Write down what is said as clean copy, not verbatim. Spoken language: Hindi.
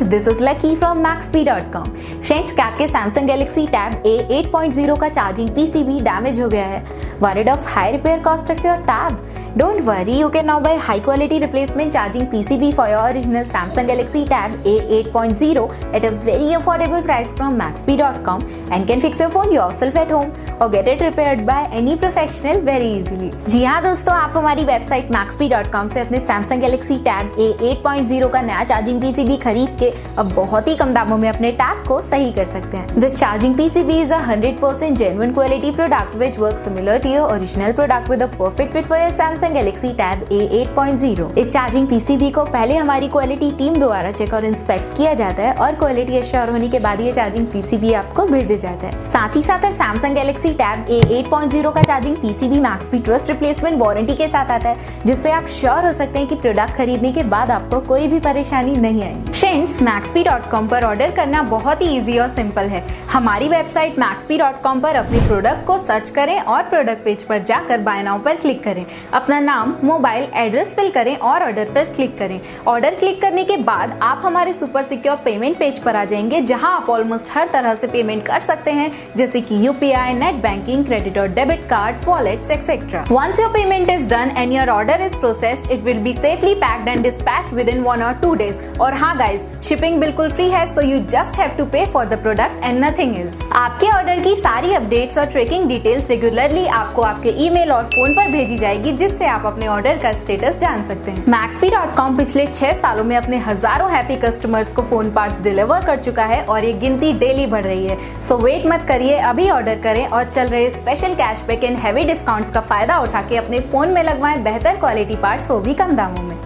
this is Lucky from Maxbhi.com. Friends, क्या आपके Samsung Galaxy Tab A 8.0 का चार्जिंग PCB डैमेज हो गया है? Worried of high repair cost of your tab? Don't worry, you can now buy high quality replacement charging PCB for your original Samsung Galaxy Tab A 8.0 at a very affordable price from Maxbhi.com and can fix your phone yourself at home or get it repaired by any professional very easily. जी हाँ दोस्तों, आप हमारी वेबसाइट Maxbhi.com से अपने Samsung Galaxy Tab A 8.0 का नया चार्जिंग PCB खरीद के अब बहुत ही कम दामों में अपने टैब को सही कर सकते हैं. This charging PCB is a 100% genuine quality product which works similar to your original product with a perfect fit for your Samsung Galaxy Tab A 8.0. इस चार्जिंग PCB को पहले हमारी क्वालिटी टीम द्वारा चेक और इंस्पेक्ट किया जाता है और क्वालिटी एश्योर होने के बाद ये चार्जिंग PCB आपको भेजा जाता है. साथ ही साथ Samsung Galaxy Tab A 8.0 का charging PCB Maxbhi trust replacement warranty के साथ आता है, जिससे आप श्योर हो सकते हैं कि प्रोडक्ट खरीदने के बाद आपको कोई भी परेशानी नहीं आएगी. फ्रेंड्स, Maxbhi.com पर ऑर्डर करना बहुत ही इजी और सिंपल है. हमारी वेबसाइट Maxbhi.com पर अपने प्रोडक्ट को सर्च करें और प्रोडक्ट पेज पर जाकर बाय नाउ पर क्लिक करें. अपना नाम, मोबाइल एड्रेस फिल करें और ऑर्डर पर क्लिक करें. ऑर्डर क्लिक करने के बाद आप हमारे सुपर सिक्योर पेमेंट पेज पर आ जाएंगे, जहां आप ऑलमोस्ट हर तरह से पेमेंट कर सकते हैं, जैसे कि यूपीआई, नेट बैंकिंग, क्रेडिट और debit cards, wallets etcetera. Once your payment is done and your order is processed, it will be safely packed and dispatched within 1 or 2 days. और हाँ गाइज, शिपिंग बिल्कुल फ्री है, so you just have to pay for the product and nothing else. आपके ऑर्डर की सारी अपडेट्स और ट्रैकिंग डिटेल्स रेगुलरली आपको आपके ईमेल और फोन पर भेजी जाएगी, जिससे आप अपने ऑर्डर का स्टेटस जान सकते हैं. Maxbhi.com पिछले 6 सालों में अपने हजारों हैप्पी कस्टमर्स को फोन पार्ट्स डिलीवर कर चुका है और ये गिनती डेली बढ़ रही है. सो वेट मत करिए, अभी ऑर्डर करें और चल रहे special cashback and heavy discounts का फायदा उठा के अपने फोन में लगवाएं बेहतर क्वालिटी पार्ट्स, वो भी कम दामों में.